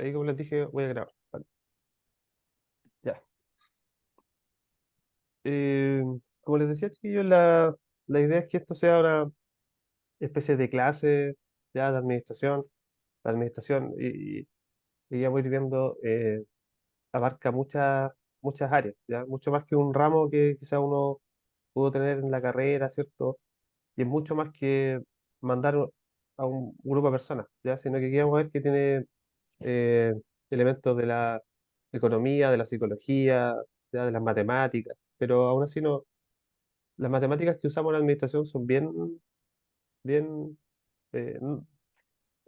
Ahí, como les dije, voy a grabar. Vale. Ya. Eh, Como les decía, chiquillos, la idea es que esto sea una especie de clase ya de administración. La administración, y ya voy viendo, abarca muchas áreas, ya, mucho más que un ramo que quizá uno pudo tener en la carrera, ¿cierto? Y es mucho más que mandar a un grupo de personas, ¿ya? Sino que aquí vamos a ver que tiene eh, elementos de la economía, de la psicología, ya, de las matemáticas, pero aún así no, las matemáticas que usamos en la administración son bien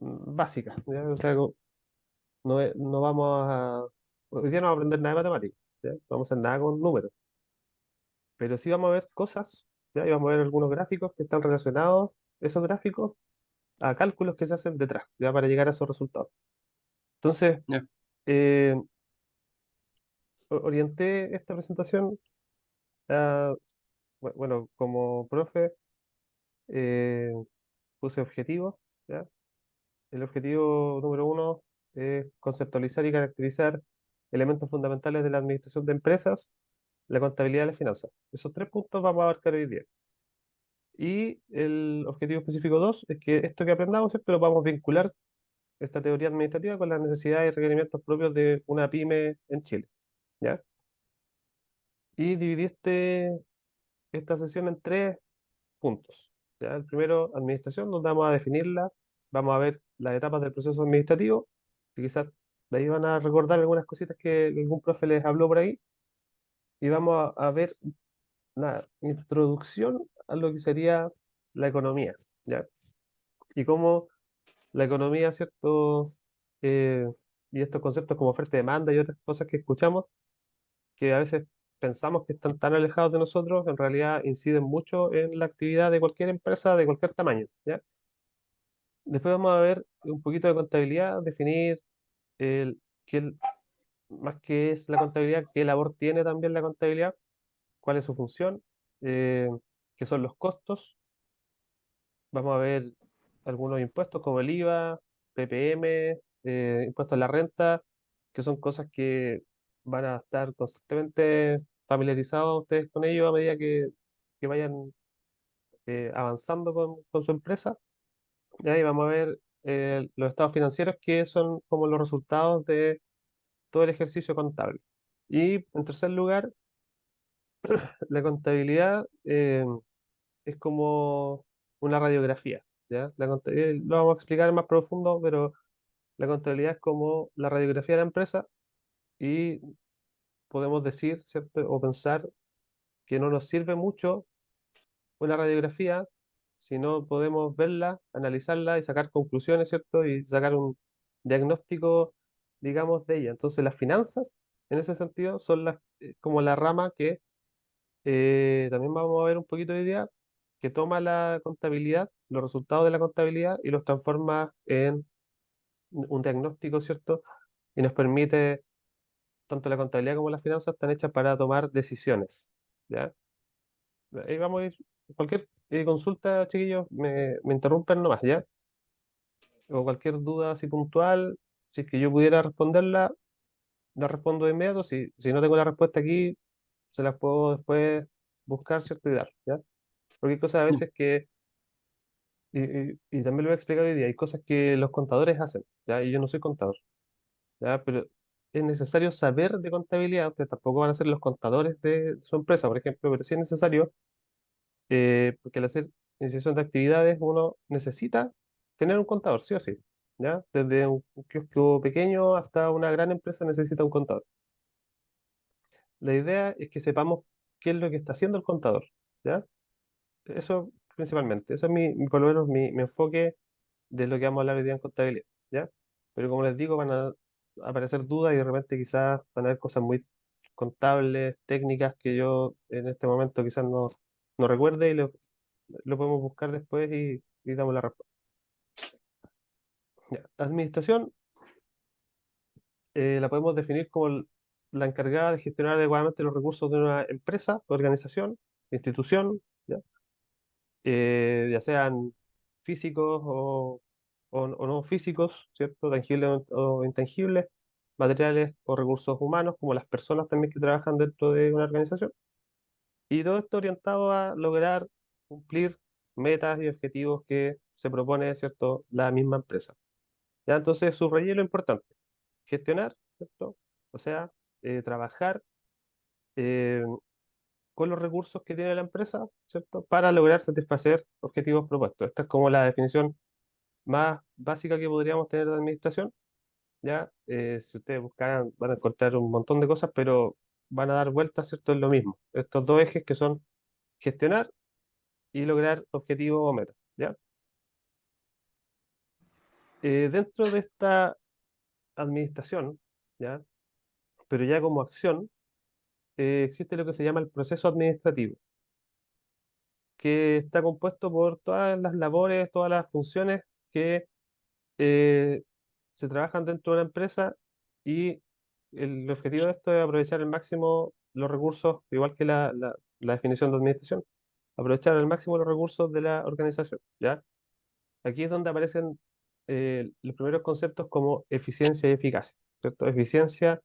básicas, ¿ya? O sea, no vamos hoy día no vamos a aprender nada de matemáticas, ¿ya? No vamos a hacer nada con números, pero sí vamos a ver cosas, ¿ya? Y vamos a ver algunos gráficos que están relacionados, esos gráficos, a cálculos que se hacen detrás, ¿ya? Para llegar a esos resultados. Entonces, Ya. eh, orienté esta presentación a, bueno, como profe, eh, puse objetivos, ¿ya? El objetivo número uno es conceptualizar y caracterizar elementos fundamentales de la administración de empresas, la contabilidad y las finanzas. Esos tres puntos vamos a abarcar hoy día. Y el objetivo específico 2 es que esto que aprendamos, ¿cierto? Lo vamos a vincular, esta teoría administrativa, con las necesidades y requerimientos propios de una pyme en Chile, ¿ya? Y dividí esta sesión en tres puntos, ¿ya? El primero, administración, donde vamos a definirla, vamos a ver las etapas del proceso administrativo, y quizás de ahí van a recordar algunas cositas que algún profe les habló por ahí, y vamos a ver una introducción a lo que sería la economía, ¿ya? Y cómo la economía, ¿cierto? Eh, y estos conceptos como oferta y demanda y otras cosas que escuchamos, que a veces pensamos que están tan alejados de nosotros, en realidad inciden mucho en la actividad de cualquier empresa de cualquier tamaño, ¿ya? Después vamos a ver un poquito de contabilidad, definir el, más que es la contabilidad, qué labor tiene también la contabilidad, cuál es su función, eh, qué son los costos. Vamos a ver algunos impuestos como el IVA, PPM, impuestos a la renta, que son cosas que van a estar constantemente familiarizados ustedes con ellos a medida que vayan avanzando con su empresa. Y ahí vamos a ver los estados financieros, que son como los resultados de todo el ejercicio contable. Y en tercer lugar, la contabilidad es como una radiografía, ¿ya? Lo vamos a explicar más profundo, pero la contabilidad es como la radiografía de la empresa, y podemos decir, ¿cierto? O pensar que no nos sirve mucho una radiografía si no podemos verla, analizarla y sacar conclusiones, ¿cierto? Y sacar un diagnóstico, digamos, de ella. Entonces, las finanzas, en ese sentido, son como la rama que también vamos a ver un poquito de idea, que toma la contabilidad, los resultados de la contabilidad, y los transforma en un diagnóstico, ¿cierto? Y nos permite, tanto la contabilidad como las finanzas están hechas para tomar decisiones, ¿ya? Ahí vamos a ir, cualquier consulta, chiquillos, me interrumpen nomás, ¿ya? O cualquier duda así puntual, si es que yo pudiera responderla, la respondo de inmediato. Si no tengo la respuesta aquí, se las puedo después buscar, ¿cierto? Y dar, ¿ya? Porque hay cosas a Mm. veces que, y también lo voy a explicar hoy día, hay cosas que los contadores hacen, ¿ya? Y yo no soy contador, ¿ya? Pero es necesario saber de contabilidad. Ustedes tampoco van a ser los contadores de su empresa, por ejemplo, pero sí es necesario, porque al hacer iniciación de actividades uno necesita tener un contador, sí o sí, ¿ya? Desde un kiosco pequeño hasta una gran empresa necesita un contador. La idea es que sepamos qué es lo que está haciendo el contador, ¿ya? Eso principalmente, eso es por lo menos mi enfoque de lo que vamos a hablar hoy día en contabilidad, ¿ya? Pero como les digo, van a aparecer dudas y de repente quizás van a haber cosas muy contables, técnicas, que yo en este momento quizás no recuerde, y lo podemos buscar después y damos la respuesta. Ya. Administración, la podemos definir como la encargada de gestionar adecuadamente los recursos de una empresa, organización, institución, ¿ya? Ya sean físicos o no físicos, ¿cierto? Tangibles o intangibles, materiales o recursos humanos, como las personas también que trabajan dentro de una organización. Y todo esto orientado a lograr cumplir metas y objetivos que se propone, ¿cierto?, la misma empresa. ¿Ya? Entonces, subrayé lo importante: gestionar, ¿cierto? O sea, trabajar eh, con los recursos que tiene la empresa, ¿cierto? Para lograr satisfacer objetivos propuestos. Esta es como la definición más básica que podríamos tener de administración, ¿ya? Si ustedes buscaran, van a encontrar un montón de cosas, pero van a dar vueltas, ¿cierto?, en lo mismo. Estos dos ejes que son gestionar y lograr objetivos o metas, ¿ya? Dentro de esta administración, ¿ya? Pero ya como acción, existe lo que se llama el proceso administrativo, que está compuesto por todas las labores, todas las funciones que eh, se trabajan dentro de una empresa, y el objetivo de esto es aprovechar al máximo los recursos, igual que la definición de administración, aprovechar al máximo los recursos de la organización, ¿ya? Aquí es donde aparecen los primeros conceptos como eficiencia y eficacia, ¿cierto? Eficiencia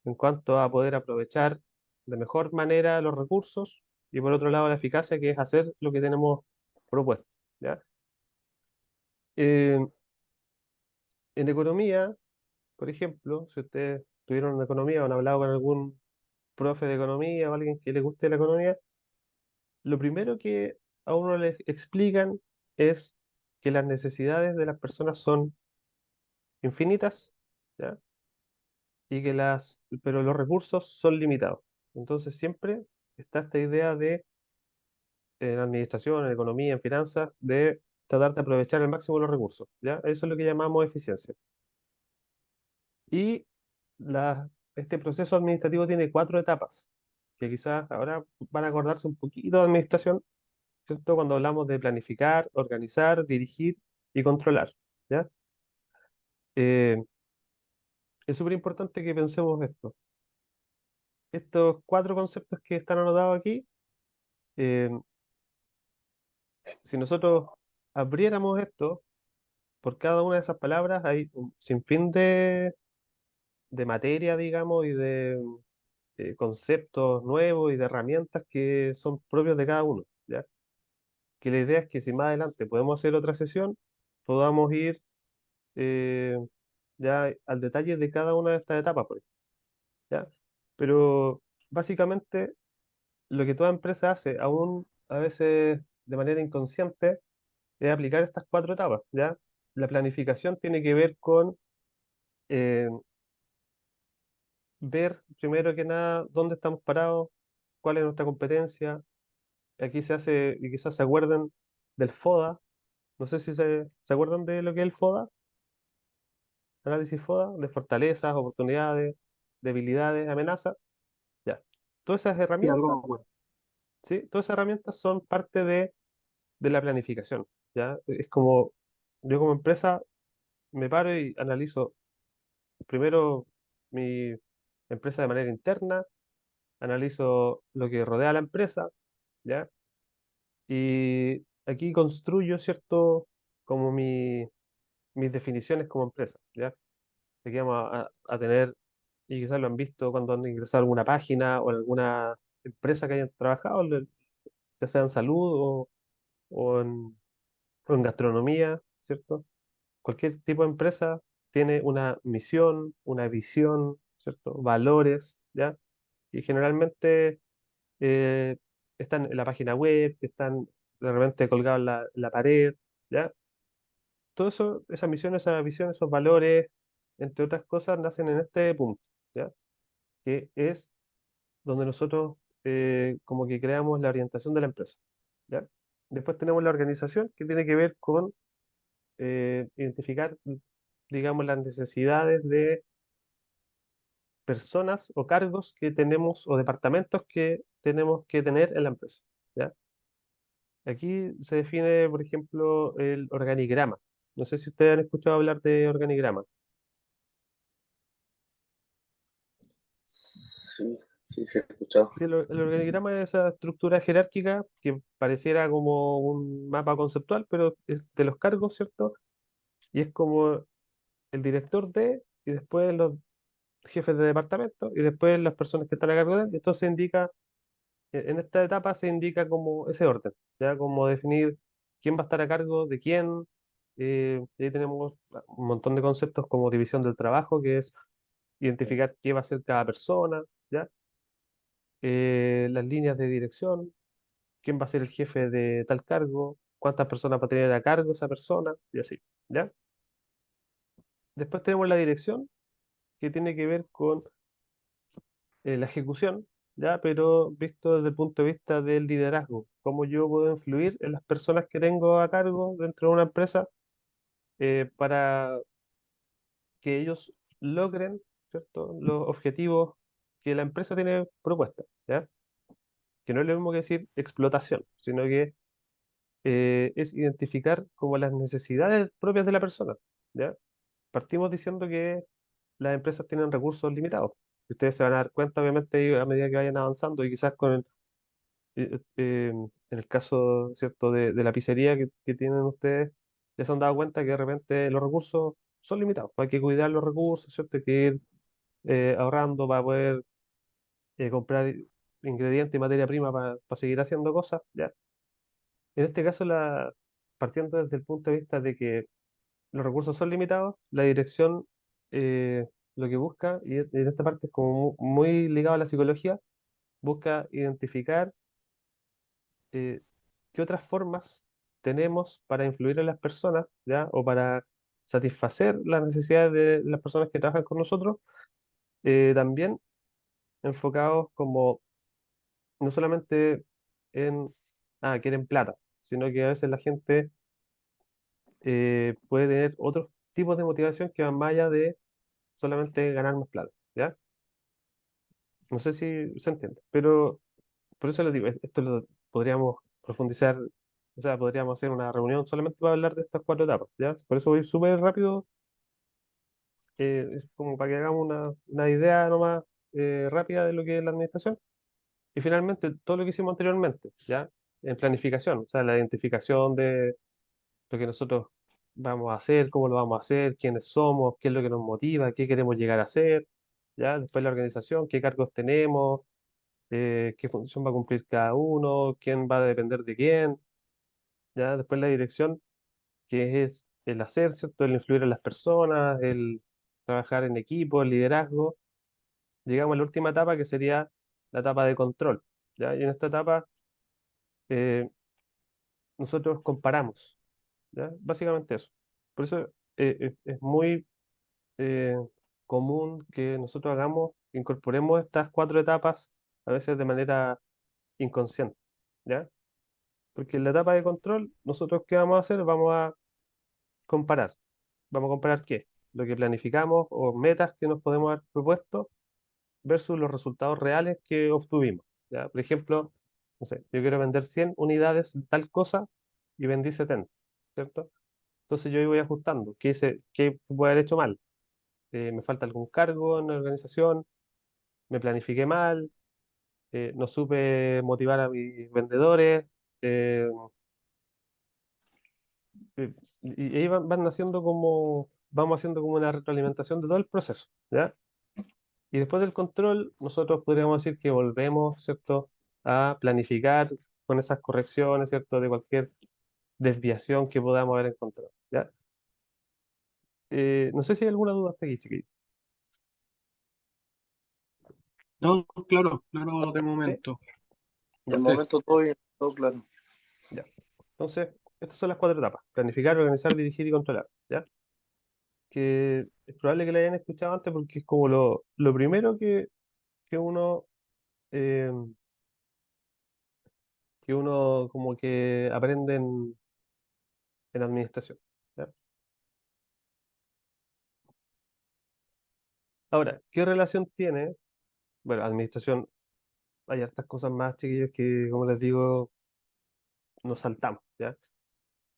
en cuanto a poder aprovechar de mejor manera los recursos, y por otro lado la eficacia, que es hacer lo que tenemos propuesto, ¿ya? Eh, en economía, por ejemplo, si ustedes tuvieron una economía o han hablado con algún profe de economía o alguien que le guste la economía, lo primero que a uno le explican es que las necesidades de las personas son infinitas, ¿ya? Pero los recursos son limitados. Entonces siempre está esta idea de, en administración, en economía, en finanzas, de tratar de aprovechar al máximo los recursos, ¿ya? Eso es lo que llamamos eficiencia. Y este proceso administrativo tiene cuatro etapas, que quizás ahora van a acordarse un poquito de administración, ¿cierto? Cuando hablamos de planificar, organizar, dirigir y controlar, ¿ya? Eh, es súper importante que pensemos esto. Estos cuatro conceptos que están anotados aquí, eh, si nosotros abriéramos esto, por cada una de esas palabras hay un sinfín de materia, digamos, y de conceptos nuevos y de herramientas que son propios de cada uno, ¿ya? Que la idea es que si más adelante podemos hacer otra sesión, podamos ir eh, ya al detalle de cada una de estas etapas, pues, ¿ya? Pero básicamente lo que toda empresa hace, aún a veces de manera inconsciente, es aplicar estas cuatro etapas, ¿ya? La planificación tiene que ver con eh, ver primero que nada dónde estamos parados, cuál es nuestra competencia. Aquí se hace, y quizás se acuerden del FODA. No sé si se acuerdan de lo que es el FODA, análisis FODA, de fortalezas, oportunidades, debilidades, amenazas. Ya. Todas esas Sí, algo herramientas, me acuerdo. ¿sí? Todas esas herramientas son parte de la planificación, ¿ya? Es como, yo como empresa me paro y analizo primero mi empresa de manera interna, analizo lo que rodea a la empresa, ¿ya? Y aquí construyo, ¿cierto?, como mis definiciones como empresa, ¿ya? Aquí vamos a tener, y quizás lo han visto cuando han ingresado a alguna página o en alguna empresa que hayan trabajado, ya sea en salud o en gastronomía, ¿cierto? Cualquier tipo de empresa tiene una misión, una visión, ¿cierto? Valores, ¿ya? Y generalmente eh, están en la página web, están de repente colgados en la pared, ¿ya? Todo eso, esa misión, esa visión, esos valores, entre otras cosas, nacen en este punto, ¿ya? Que es donde nosotros como que creamos la orientación de la empresa, ¿ya? Después tenemos la organización, que tiene que ver con identificar, digamos, las necesidades de personas o cargos que tenemos o departamentos que tenemos que tener en la empresa, ¿ya? Aquí se define, por ejemplo, el organigrama. No sé si ustedes han escuchado hablar de organigrama. Sí, sí, sí, he escuchado. Sí, el organigrama es esa estructura jerárquica que pareciera como un mapa conceptual, pero es de los cargos, ¿cierto? y es como el director de, y después los jefes de departamento, y después las personas que están a cargo de él. Y esto se indica, en esta etapa se indica como ese orden, ya como definir quién va a estar a cargo de quién. Y ahí tenemos un montón de conceptos como división del trabajo, que es identificar qué va a hacer cada persona, ¿ya? Las líneas de dirección, quién va a ser el jefe de tal cargo, cuántas personas va a tener a cargo esa persona, y así, ¿ya? Después tenemos la dirección, que tiene que ver con la ejecución, ¿ya? Pero visto desde el punto de vista del liderazgo, cómo yo puedo influir en las personas que tengo a cargo dentro de una empresa para que ellos logren, ¿cierto?, los objetivos que la empresa tiene propuestas, ¿ya? Que no es lo mismo que decir explotación, sino que es identificar como las necesidades propias de la persona, ¿ya? Partimos diciendo que las empresas tienen recursos limitados. Y ustedes se van a dar cuenta, obviamente, a medida que vayan avanzando y quizás en el caso, ¿cierto?, de la pizzería que tienen ustedes, ya se han dado cuenta que de repente los recursos son limitados. Hay que cuidar los recursos, ¿cierto? Hay que ir ahorrando para poder comprar ingredientes y materia prima para seguir haciendo cosas, ¿ya? En este caso, partiendo desde el punto de vista de que los recursos son limitados, la dirección lo que busca, y en esta parte es como muy ligado a la psicología, busca identificar eh, qué otras formas tenemos para influir en las personas, ¿ya? O para satisfacer las necesidades de las personas que trabajan con nosotros, también enfocados como no solamente en, quieren plata, sino que a veces la gente puede tener otros tipos de motivación que van más allá de solamente ganar más plata, ¿ya? No sé si se entiende, pero por eso les digo, esto lo podríamos profundizar, o sea, podríamos hacer una reunión solamente para hablar de estas cuatro etapas, ¿ya? Por eso voy súper rápido, es como para que hagamos una idea nomás rápida de lo que es la administración. Y finalmente, todo lo que hicimos anteriormente, ¿ya? En planificación, o sea, la identificación de lo que nosotros vamos a hacer, cómo lo vamos a hacer, quiénes somos, qué es lo que nos motiva, qué queremos llegar a hacer, ¿ya? Después la organización, qué cargos tenemos, qué función va a cumplir cada uno, quién va a depender de quién, ¿ya? Después la dirección, que es el hacer, ¿cierto? El influir en las personas, el trabajar en equipo, el liderazgo. Llegamos a la última etapa que sería la etapa de control, ¿ya? Y en esta etapa eh, nosotros comparamos, ¿ya? Básicamente eso. Por eso es muy eh, común que nosotros incorporemos estas cuatro etapas a veces de manera inconsciente, ¿ya? Porque en la etapa de control, nosotros ¿qué vamos a hacer? Vamos a comparar. ¿Vamos a comparar qué? Lo que planificamos o metas que nos podemos haber propuesto versus los resultados reales que obtuvimos, ¿ya? Por ejemplo, no sé, yo quiero vender 100 unidades de tal cosa y vendí 70, ¿cierto? Entonces yo ahí voy ajustando. ¿Qué puedo haber hecho mal? ¿Me falta algún cargo en la organización? ¿Me planifiqué mal? ¿No supe motivar a mis vendedores? Eh, y ahí van haciendo vamos haciendo como una retroalimentación de todo el proceso, ¿ya? Y después del control, nosotros podríamos decir que volvemos, ¿cierto?, a planificar con esas correcciones, ¿cierto?, de cualquier desviación que podamos haber encontrado, ¿ya? No sé si hay alguna duda hasta aquí, chiquillos. No, claro, claro, de ¿Sí? momento. Por Ya, el Sí. momento todo bien, todo claro. ya. Entonces, estas son las cuatro etapas: planificar, organizar, dirigir y controlar, ¿ya? Que es probable que la hayan escuchado antes porque es como lo primero que uno, eh, como que aprende en administración, ¿ya? Ahora, ¿qué relación tiene? Bueno, administración, hay hartas cosas más, chiquillos, que, como les digo, nos saltamos, ¿ya?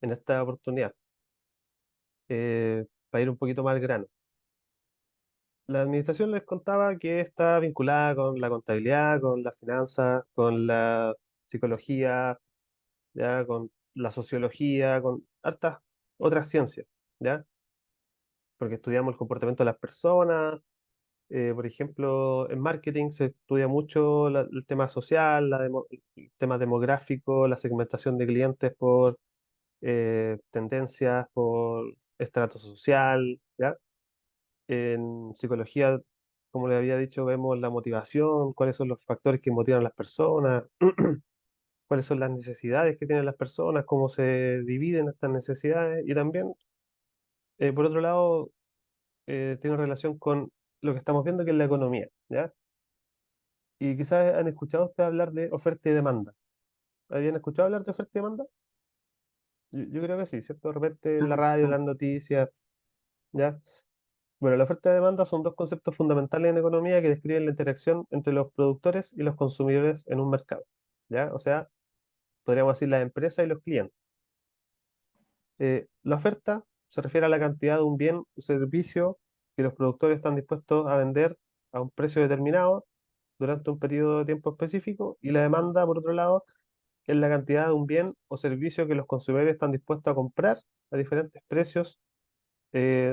En esta oportunidad, para ir un poquito más al grano. La administración les contaba que está vinculada con la contabilidad, con las finanzas, con la psicología, ¿ya? Con la sociología, con hartas otras ciencias, ¿ya? porque estudiamos el comportamiento de las personas. Por ejemplo, en marketing se estudia mucho el tema social, el tema demográfico, la segmentación de clientes por tendencias, por estrato social, ¿ya? En psicología, como le había dicho, vemos la motivación, cuáles son los factores que motivan a las personas, cuáles son las necesidades que tienen las personas, cómo se dividen estas necesidades y también, por otro lado, tiene relación con lo que estamos viendo que es la economía, ¿ya? Y quizás han escuchado ustedes hablar de oferta y demanda. ¿Habían escuchado hablar de oferta y demanda? Yo creo que sí, ¿cierto? De repente en la radio, en las noticias, ¿ya? Bueno, la oferta y demanda son dos conceptos fundamentales en economía que describen la interacción entre los productores y los consumidores en un mercado, ¿ya? O sea, podríamos decir las empresas y los clientes. La oferta se refiere a la cantidad de un bien o servicio que los productores están dispuestos a vender a un precio determinado durante un periodo de tiempo específico y la demanda, por otro lado, es la cantidad de un bien o servicio que los consumidores están dispuestos a comprar a diferentes precios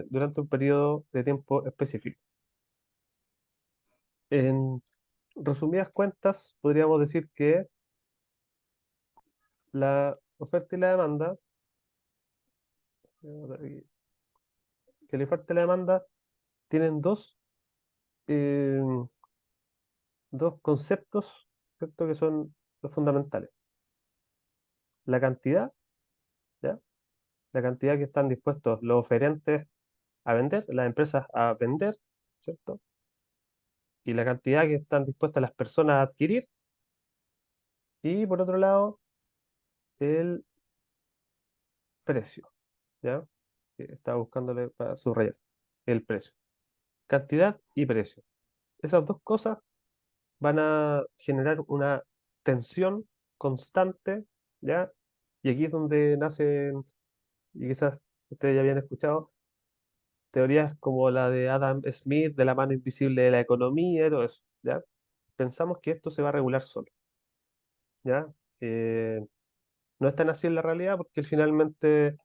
durante un periodo de tiempo específico. En resumidas cuentas, podríamos decir que la oferta y la demanda, que la oferta y la demanda tienen eh, dos conceptos, ¿cierto? Que son los fundamentales. La cantidad, ¿ya? La cantidad que están dispuestos los oferentes a vender, las empresas a vender, ¿cierto? Y la cantidad que están dispuestas las personas a adquirir. Y por otro lado, el precio, ¿ya? Que estaba buscándole para subrayar. El precio. Cantidad y precio. Esas dos cosas van a generar una tensión constante, ¿ya? Y aquí es donde nacen, y quizás ustedes ya habían escuchado, teorías como la de Adam Smith, de la mano invisible de la economía y todo eso, ¿ya? Pensamos que esto se va a regular solo, ¿ya? Eh, no es tan así en la realidad porque finalmente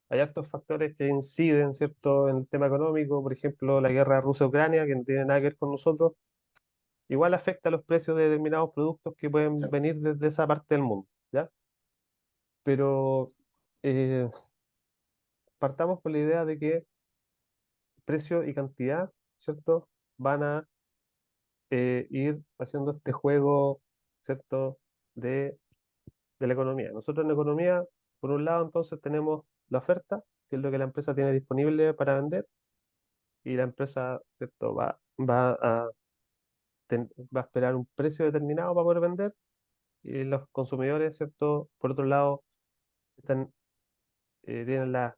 hay hartos factores que inciden, ¿cierto?, en el tema económico, por ejemplo, la guerra Rusia-Ucrania, que no tiene nada que ver con nosotros, igual afecta los precios de determinados productos que pueden Ya. venir desde esa parte del mundo, ¿ya? Pero eh, partamos por la idea de que precio y cantidad, ¿cierto?, van a ir haciendo este juego, ¿cierto?, de, de la economía. Nosotros en economía, por un lado, entonces tenemos la oferta, que es lo que la empresa tiene disponible para vender, y la empresa, ¿cierto?, va a esperar un precio determinado para poder vender, y los consumidores, ¿cierto?, por otro lado, están, tienen la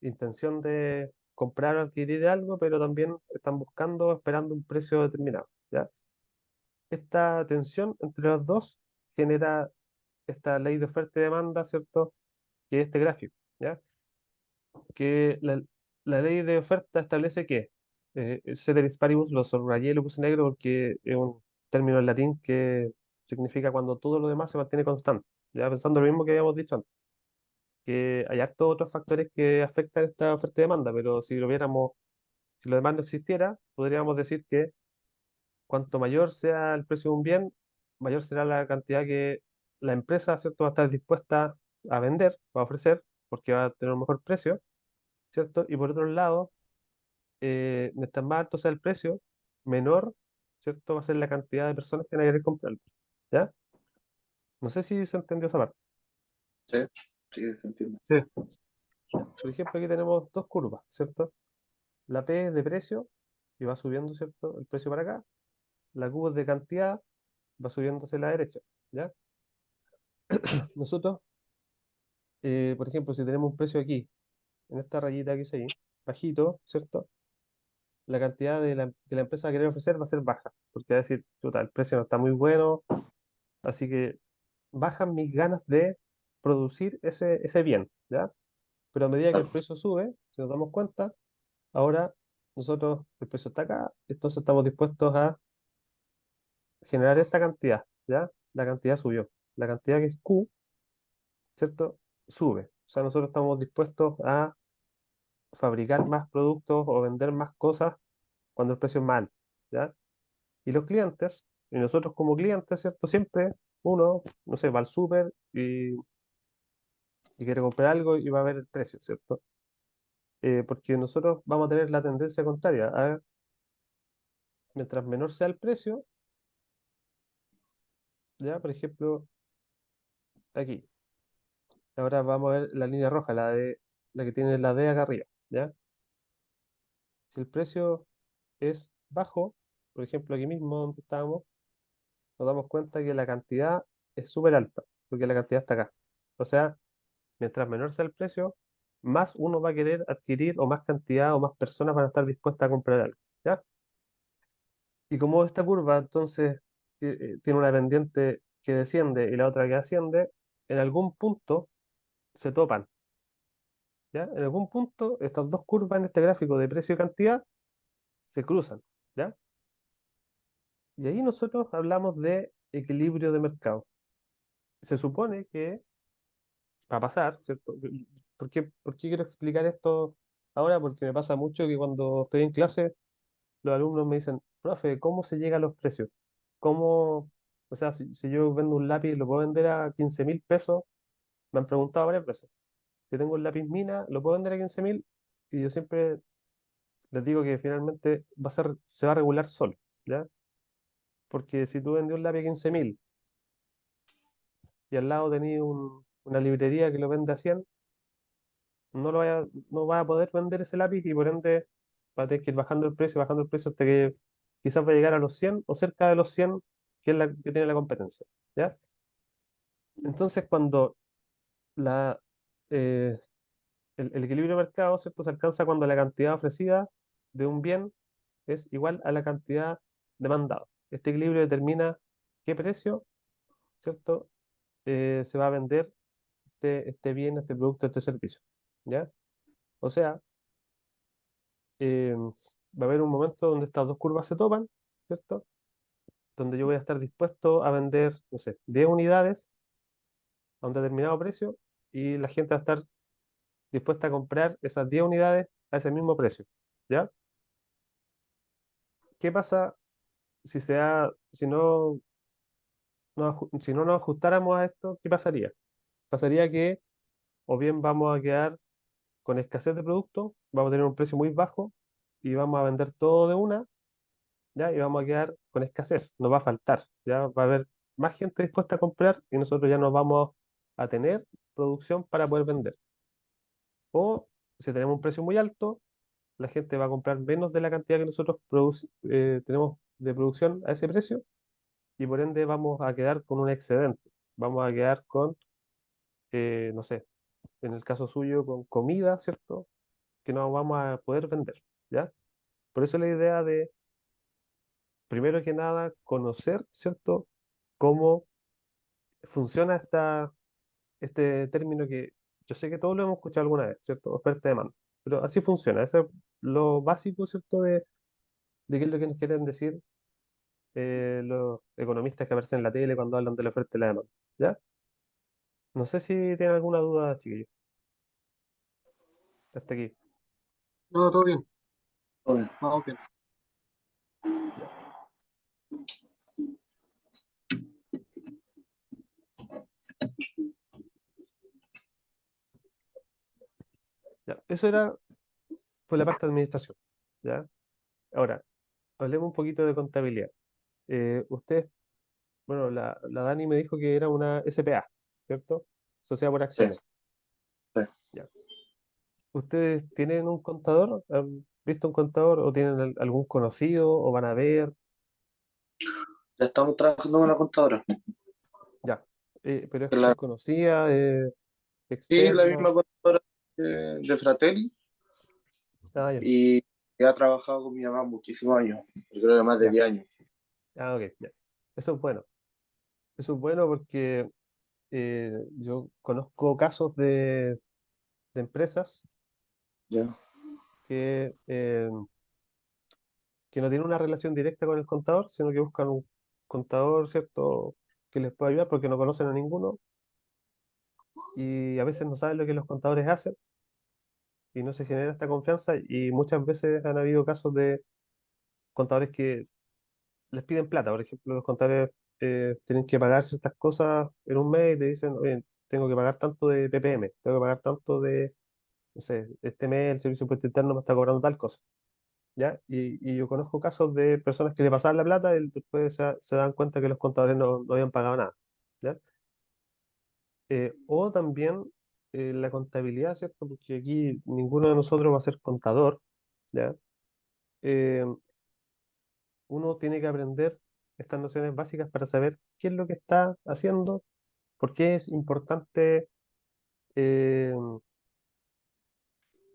intención de comprar o adquirir algo, pero también están buscando, esperando un precio determinado, ¿ya? Esta tensión entre los dos genera esta ley de oferta y demanda, ¿cierto? Que es este gráfico, ¿ya? Que la ley de oferta establece que ceteris paribus, lo subrayé y lo puse negro porque es un término en latín que significa cuando todo lo demás se mantiene constante, ya pensando lo mismo que habíamos dicho antes, que hay hartos otros factores que afectan esta oferta y demanda, pero si lo viéramos, si lo demás no existiera, podríamos decir que cuanto mayor sea el precio de un bien, mayor será la cantidad que la empresa, ¿cierto?, va a estar dispuesta a vender, va a ofrecer, porque va a tener un mejor precio, ¿cierto? Y por otro lado, mientras más alto sea el precio, menor, ¿cierto?, va a ser la cantidad de personas que van a querer comprarlo, ¿ya? No sé si se entendió esa parte. Sí, sí, se entiende. Sí. Por ejemplo, aquí tenemos dos curvas, ¿cierto? La P es de precio y va subiendo, ¿cierto?, el precio para acá. La Q es de cantidad, va subiendo hacia la derecha, ¿ya? Nosotros, por ejemplo, si tenemos un precio aquí, en esta rayita que es ahí, bajito, ¿cierto? La cantidad que la empresa va a querer ofrecer va a ser baja, porque va a decir, "Chuta, el precio no está muy bueno, así que bajan mis ganas de producir ese bien, ¿ya? Pero a medida que el precio sube, si nos damos cuenta, ahora nosotros, el precio está acá, entonces estamos dispuestos a generar esta cantidad, ¿ya? La cantidad subió. La cantidad que es Q, ¿cierto? Sube. O sea, nosotros estamos dispuestos a fabricar más productos o vender más cosas cuando el precio es más alto, ¿ya? Y los clientes, y nosotros como clientes, ¿cierto? Siempre uno, no sé, va al súper y quiere comprar algo y va a ver el precio, ¿cierto? Porque nosotros vamos a tener la tendencia contraria. A ver, mientras menor sea el precio, ¿ya? Por ejemplo, aquí. Ahora vamos a ver la línea roja, la que tiene la D acá arriba, ¿ya? Si el precio es bajo, por ejemplo, aquí mismo donde estábamos, nos damos cuenta que la cantidad es súper alta, porque la cantidad está acá. O sea, mientras menor sea el precio, más uno va a querer adquirir o más cantidad o más personas van a estar dispuestas a comprar algo, ¿ya? Y como esta curva entonces tiene una pendiente que desciende y la otra que asciende, en algún punto se topan, ¿ya? En algún punto estas dos curvas en este gráfico de precio y cantidad se cruzan, ¿ya? Y ahí nosotros hablamos de equilibrio de mercado. Se supone que va a pasar, ¿cierto? ¿Por qué quiero explicar esto ahora? Porque me pasa mucho que cuando estoy en clase, los alumnos me dicen, profe, ¿cómo se llega a los precios? ¿Cómo, o sea, si yo vendo un lápiz, lo puedo vender a 15.000 pesos? Me han preguntado varias veces. Si tengo un lápiz mina, ¿lo puedo vender a 15.000? Y yo siempre les digo que finalmente se va a regular solo, ¿ya? Porque si tú vendes un lápiz a 15.000 y al lado tenías una librería que lo vende a 100, no vaya a poder vender ese lápiz y por ende va a tener que ir bajando el precio hasta que quizás va a llegar a los 100 o cerca de los 100, que es la que tiene la competencia, ¿ya? Entonces, cuando la, eh, el equilibrio de mercado, ¿cierto? Se alcanza cuando la cantidad ofrecida de un bien es igual a la cantidad demandada. Este equilibrio determina qué precio, ¿cierto? Se va a vender este bien, este producto, este servicio, ¿ya? O sea, va a haber un momento donde estas dos curvas se topan, ¿cierto? Donde yo voy a estar dispuesto a vender, no sé, 10 unidades a un determinado precio y la gente va a estar dispuesta a comprar esas 10 unidades a ese mismo precio, ¿ya? ¿Qué pasa si no, si no nos ajustáramos a esto? ¿Qué pasaría? Pasaría que o bien vamos a quedar con escasez de producto, vamos a tener un precio muy bajo y vamos a vender todo de una, ¿ya? Y vamos a quedar con escasez, nos va a faltar, ¿ya? Va a haber más gente dispuesta a comprar y nosotros ya no vamos a tener producción para poder vender. O si tenemos un precio muy alto, la gente va a comprar menos de la cantidad que nosotros tenemos de producción a ese precio y por ende vamos a quedar con un excedente. Vamos a quedar con, no sé, en el caso suyo, con comida, ¿cierto? Que no vamos a poder vender, ¿ya? Por eso la idea de, primero que nada, conocer, ¿cierto? Cómo funciona este término que yo sé que todos lo hemos escuchado alguna vez, ¿cierto? Oferta-demanda. Pero así funciona. Eso es lo básico, ¿cierto? De qué es lo que nos quieren decir los economistas que aparecen en la tele cuando hablan de la oferta y la demanda. ¿Ya? No sé si tienen alguna duda, chiquillos. Hasta aquí. No, todo bien, Bueno, vamos bien. Ya. Ya. Eso era por la parte de administración. ¿Ya? Ahora, hablemos un poquito de contabilidad. Ustedes, bueno, la Dani me dijo que era una SPA, ¿cierto? Sociedad por sí, acciones. sí. Ya. ¿Ustedes tienen un contador? ¿Han visto un contador o tienen algún conocido o van a ver? Ya estamos trabajando con la contadora. Ya. Pero Que es conocida, sí, la externa. misma contadora de Fratelli Ah, ya. y que ha trabajado con mi mamá muchísimos años. Yo creo que más de Ya. 10 años. Ah, ok. Ya. Eso es bueno. Eso es bueno porque yo conozco casos de empresas Ya. que, que no tienen una relación directa con el contador, sino que buscan un contador, ¿cierto?, que les pueda ayudar porque no conocen a ninguno y a veces no saben lo que los contadores hacen y no se genera esta confianza y muchas veces han habido casos de contadores que les piden plata. Por ejemplo, los contadores tienen que pagar ciertas cosas en un mes y te dicen, oye, tengo que pagar tanto de PPM, tengo que pagar tanto de, no sé, este mes el Servicio de Impuesto Interno me está cobrando tal cosa, ¿ya? Y yo conozco casos de personas que le pasaban la plata y después se dan cuenta que los contadores no habían pagado nada, ¿ya? O también la contabilidad, ¿cierto? Porque aquí ninguno de nosotros va a ser contador, ¿ya? Eh, Uno tiene que aprender estas nociones básicas para saber qué es lo que está haciendo, por qué es importante eh,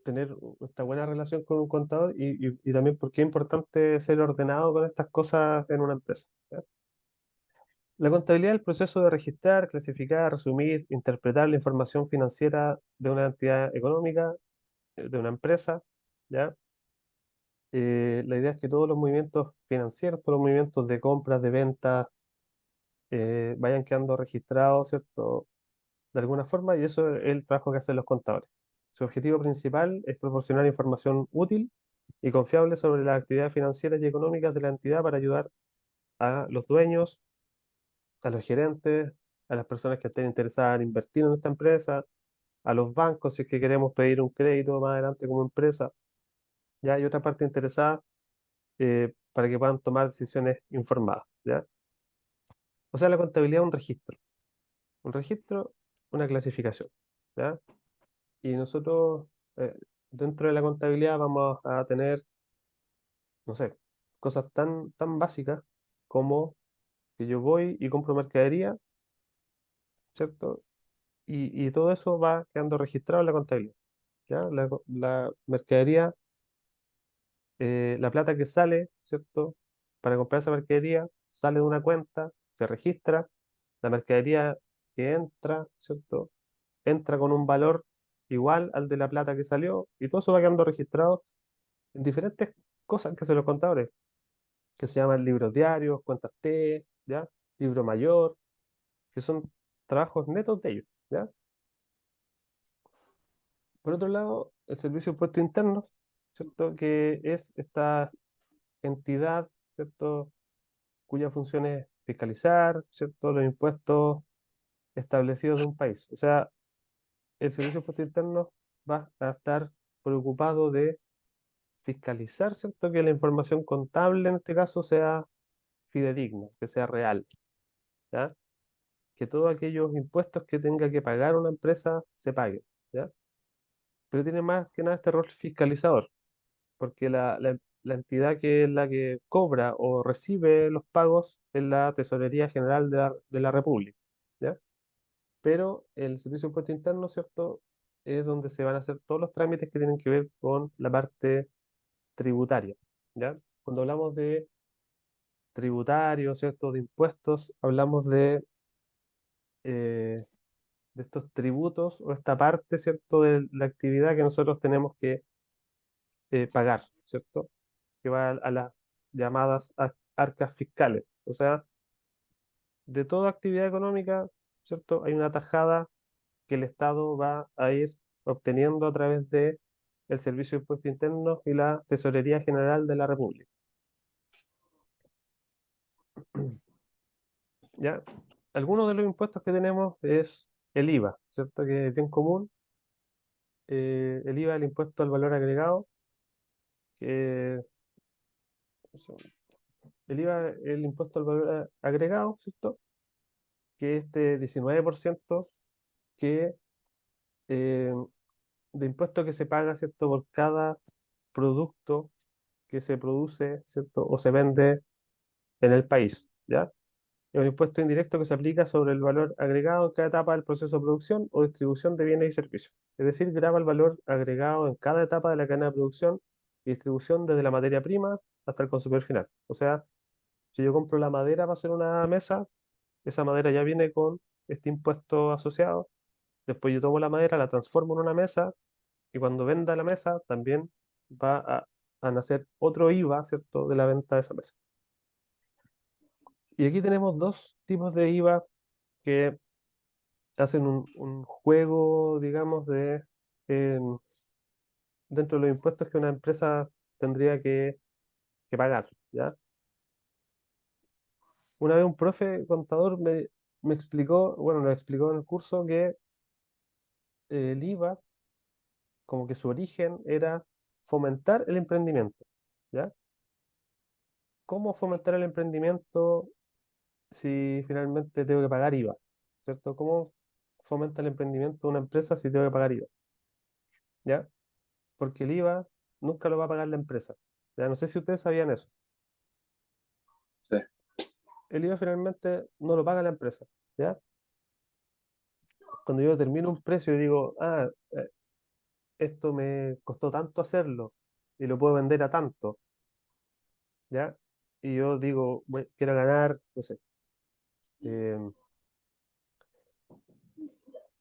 tener esta buena relación con un contador y también por qué es importante ser ordenado con estas cosas en una empresa, ¿ya? La contabilidad es el proceso de registrar, clasificar, resumir, interpretar la información financiera de una entidad económica, de una empresa, ¿ya? La idea es que todos los movimientos financieros, todos los movimientos de compras, de ventas, vayan quedando registrados, ¿cierto? De alguna forma, y eso es el trabajo que hacen los contadores. Su objetivo principal es proporcionar información útil y confiable sobre las actividades financieras y económicas de la entidad para ayudar a los dueños, a los gerentes, a las personas que estén interesadas en invertir en esta empresa, a los bancos si es que queremos pedir un crédito más adelante como empresa. Ya hay otra parte interesada para que puedan tomar decisiones informadas, ¿ya? O sea, la contabilidad es un registro, una clasificación, ¿ya? Y nosotros, eh, dentro de la contabilidad, vamos a tener, no sé, cosas tan básicas como que yo voy y compro mercadería, ¿cierto? Y todo eso va quedando registrado en la contabilidad, ¿ya? La mercadería, la plata que sale, ¿cierto? Para comprar esa mercadería, sale de una cuenta, se registra, la mercadería que entra, ¿cierto? Entra con un valor igual al de la plata que salió, y todo eso va quedando registrado en diferentes cosas que hacen los contadores, que se llaman libros diarios, cuentas T, ¿ya? Libro mayor, que son trabajos netos de ellos, ¿ya? Por otro lado, el Servicio de Impuestos Internos, ¿cierto? Que es esta entidad, ¿cierto? Cuya función es fiscalizar, ¿cierto? Los impuestos establecidos de un país. O sea, el Servicio de Impuestos Internos va a estar preocupado de fiscalizar, ¿cierto? Que la información contable en este caso sea fidedigna, que sea real, ¿ya? Que todos aquellos impuestos que tenga que pagar una empresa se paguen, ¿ya? Pero tiene más que nada este rol fiscalizador, porque la entidad que es la que cobra o recibe los pagos es la Tesorería General de la República, ¿ya? Pero el Servicio de Impuesto Interno, ¿cierto? Es donde se van a hacer todos los trámites que tienen que ver con la parte tributaria, ¿ya? Cuando hablamos de tributario, ¿cierto? De impuestos, hablamos eh, de estos tributos o esta parte, ¿cierto? De la actividad que nosotros tenemos que pagar, ¿cierto? Que va a las llamadas arcas fiscales. O sea, de toda actividad económica, ¿cierto? Hay una tajada que el Estado va a ir obteniendo a través de el Servicio de Impuestos Internos y la Tesorería General de la República. ¿Ya? Algunos de los impuestos que tenemos es el IVA, ¿cierto? Que es bien común. El IVA, el impuesto al valor agregado, que o sea, el IVA, el impuesto al valor agregado, ¿cierto? Que es este 19% que, eh, de impuesto que se paga, ¿cierto? Por cada producto que se produce, ¿cierto? O se vende en el país, ¿ya? Es un impuesto indirecto que se aplica sobre el valor agregado en cada etapa del proceso de producción o distribución de bienes y servicios. Es decir, grava el valor agregado en cada etapa de la cadena de producción y distribución desde la materia prima hasta el consumidor final. O sea, si yo compro la madera para hacer una mesa, esa madera ya viene con este impuesto asociado. Después yo tomo la madera, la transformo en una mesa y cuando venda la mesa también va a nacer otro IVA, ¿cierto?, de la venta de esa mesa. Y aquí tenemos dos tipos de IVA que hacen un juego, digamos, de, em, dentro de los impuestos que una empresa tendría que pagar, ¿ya? Una vez un profe contador me explicó, bueno, nos explicó en el curso que el IVA, como que su origen era fomentar el emprendimiento, ¿ya? ¿Cómo fomentar el emprendimiento si finalmente tengo que pagar IVA? ¿Cierto? ¿Cómo fomenta el emprendimiento una empresa si tengo que pagar IVA? ¿Ya? Porque el IVA nunca lo va a pagar la empresa. Ya no sé si ustedes sabían eso. Sí. El IVA finalmente no lo paga la empresa. ¿Ya? Cuando yo determino un precio y digo, esto me costó tanto hacerlo y lo puedo vender a tanto, ¿ya? Y yo digo, quiero ganar, no sé, eh,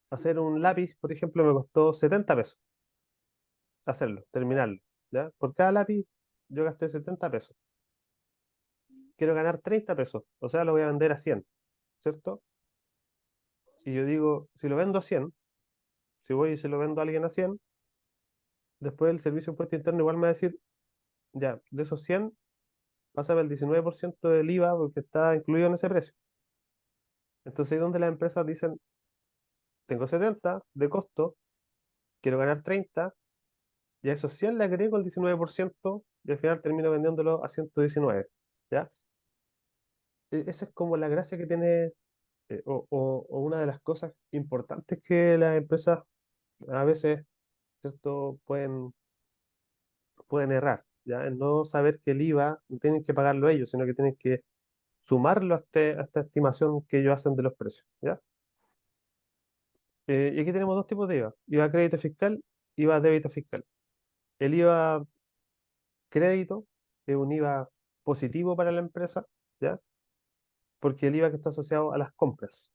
hacer un lápiz, por ejemplo, me costó 70 pesos hacerlo, terminarlo, ¿ya? Por cada lápiz yo gasté 70 pesos. Quiero ganar 30 pesos, o sea, lo voy a vender a 100, ¿cierto? Y yo digo, si lo vendo a 100, si voy y se lo vendo a alguien a 100, después el servicio de impuesto interno igual me va a decir, ya, de esos 100, pásame el 19% del IVA porque está incluido en ese precio. Entonces ahí es donde las empresas dicen, tengo 70 de costo, quiero ganar 30, y a esos 100 le agrego el 19% y al final termino vendiéndolo a 119, ¿ya? Esa es como la gracia que tiene, o una de las cosas importantes que las empresas a veces, ¿cierto? Pueden errar, ¿ya? En no saber que el IVA no tienen que pagarlo ellos, sino que tienen que sumarlo a esta estimación que ellos hacen de los precios, ¿ya? Y aquí tenemos dos tipos de IVA: IVA crédito fiscal, IVA débito fiscal. El IVA crédito es un IVA positivo para la empresa, ¿ya? Porque el IVA que está asociado a las compras.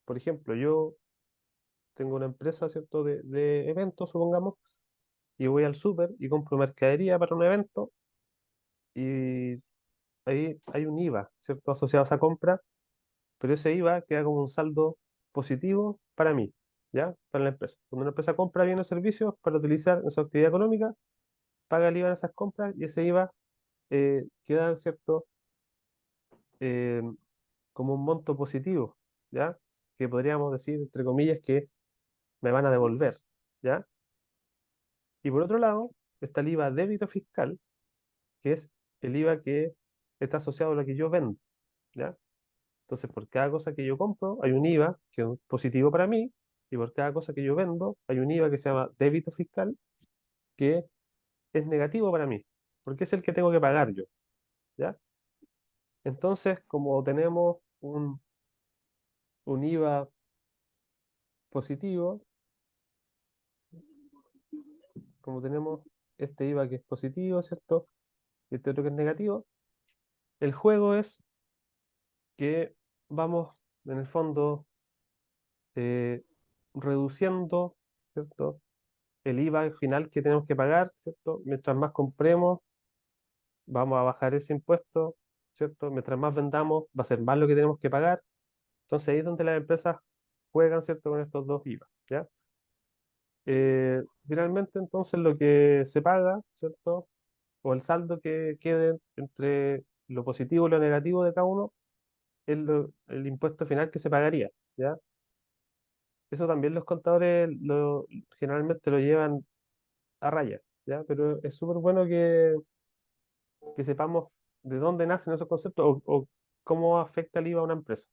Por ejemplo, yo tengo una empresa, ¿cierto? De eventos, supongamos, y voy al súper y compro mercadería para un evento y ahí hay un IVA, ¿cierto? Asociado a esa compra, pero ese IVA queda como un saldo positivo para mí, ¿ya? Para la empresa. Cuando una empresa compra bienes o servicios para utilizar en su actividad económica, paga el IVA en esas compras y ese IVA queda, ¿cierto? Eh, como un monto positivo, ¿ya? Que podríamos decir, entre comillas, que me van a devolver, ¿ya? Y por otro lado, está el IVA débito fiscal, que es el IVA que está asociado a lo que yo vendo, ¿ya? Entonces, por cada cosa que yo compro, hay un IVA que es positivo para mí, y por cada cosa que yo vendo, hay un IVA que se llama débito fiscal, que es negativo para mí, porque es el que tengo que pagar yo, ¿ya? Entonces, como tenemos un IVA positivo, como tenemos este IVA que es positivo, ¿cierto? Y este otro que es negativo, el juego es que vamos, en el fondo, eh, reduciendo, ¿cierto? El IVA final que tenemos que pagar, ¿cierto? Mientras más compremos, vamos a bajar ese impuesto, ¿cierto? Mientras más vendamos, va a ser más lo que tenemos que pagar. Entonces ahí es donde las empresas juegan, ¿cierto? Con estos dos IVA, ¿ya? Finalmente, entonces, lo que se paga, ¿cierto? O el saldo que quede entre lo positivo y lo negativo de cada uno, es el impuesto final que se pagaría, ¿ya? Eso también los contadores generalmente lo llevan a raya, ¿ya? Pero es súper bueno que sepamos de dónde nacen esos conceptos o cómo afecta el IVA a una empresa,